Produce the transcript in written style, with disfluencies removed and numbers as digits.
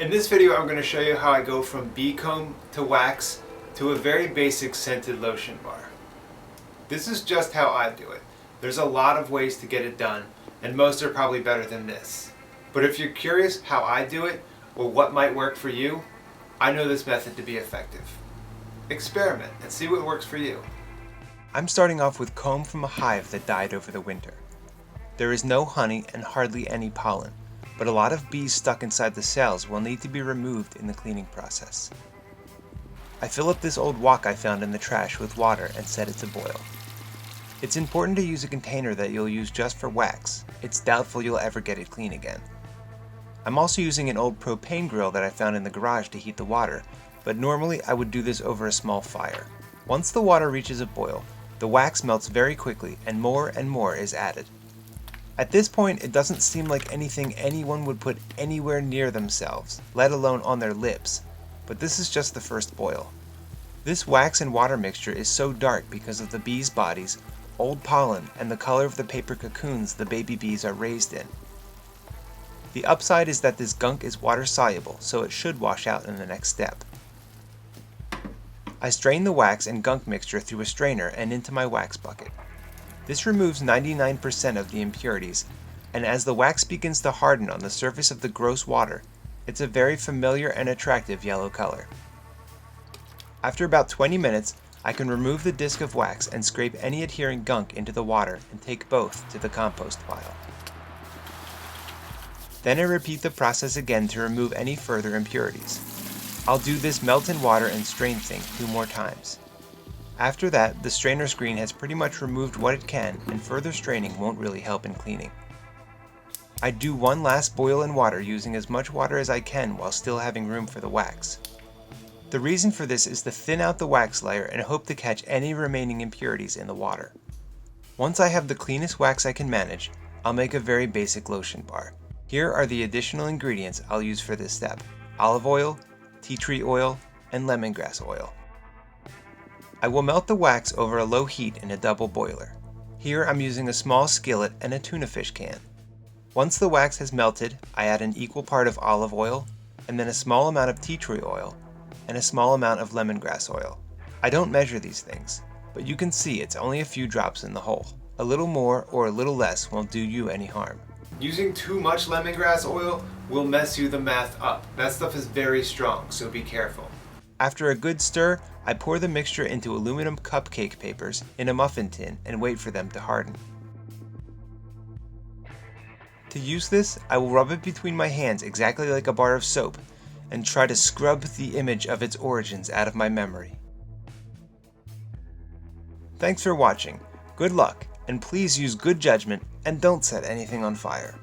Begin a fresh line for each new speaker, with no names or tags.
In this video, I'm going to show you how I go from bee comb to wax to a very basic scented lotion bar. This is just how I do it. There's a lot of ways to get it done, and most are probably better than this. But if you're curious how I do it, or what might work for you, I know this method to be effective. Experiment and see what works for you. I'm starting off with comb from a hive that died over the winter. There is no honey and hardly any pollen, but a lot of bees stuck inside the cells will need to be removed in the cleaning process. I fill up this old wok I found in the trash with water and set it to boil. It's important to use a container that you'll use just for wax. It's doubtful you'll ever get it clean again. I'm also using an old propane grill that I found in the garage to heat the water, but normally I would do this over a small fire. Once the water reaches a boil, the wax melts very quickly and more is added. At this point, it doesn't seem like anything anyone would put anywhere near themselves, let alone on their lips, but this is just the first boil. This wax and water mixture is so dark because of the bees' bodies, old pollen, and the color of the paper cocoons the baby bees are raised in. The upside is that this gunk is water soluble, so it should wash out in the next step. I strain the wax and gunk mixture through a strainer and into my wax bucket. This removes 99% of the impurities, and as the wax begins to harden on the surface of the gross water, it's a very familiar and attractive yellow color. After about 20 minutes, I can remove the disc of wax and scrape any adhering gunk into the water and take both to the compost pile. Then I repeat the process again to remove any further impurities. I'll do this melt in water and strain thing 2 more times. After that, the strainer screen has pretty much removed what it can, and further straining won't really help in cleaning. I do one last boil in water using as much water as I can while still having room for the wax. The reason for this is to thin out the wax layer and hope to catch any remaining impurities in the water. Once I have the cleanest wax I can manage, I'll make a very basic lotion bar. Here are the additional ingredients I'll use for this step: olive oil, tea tree oil, and lemongrass oil. I will melt the wax over a low heat in a double boiler. Here I'm using a small skillet and a tuna fish can. Once the wax has melted, I add an equal part of olive oil, and then a small amount of tea tree oil, and a small amount of lemongrass oil. I don't measure these things, but you can see it's only a few drops in the hole. A little more or a little less won't do you any harm. Using too much lemongrass oil will mess you the math up. That stuff is very strong, so be careful. After a good stir, I pour the mixture into aluminum cupcake papers in a muffin tin and wait for them to harden. To use this, I will rub it between my hands exactly like a bar of soap and try to scrub the image of its origins out of my memory. Thanks for watching. Good luck, and please use good judgment and don't set anything on fire.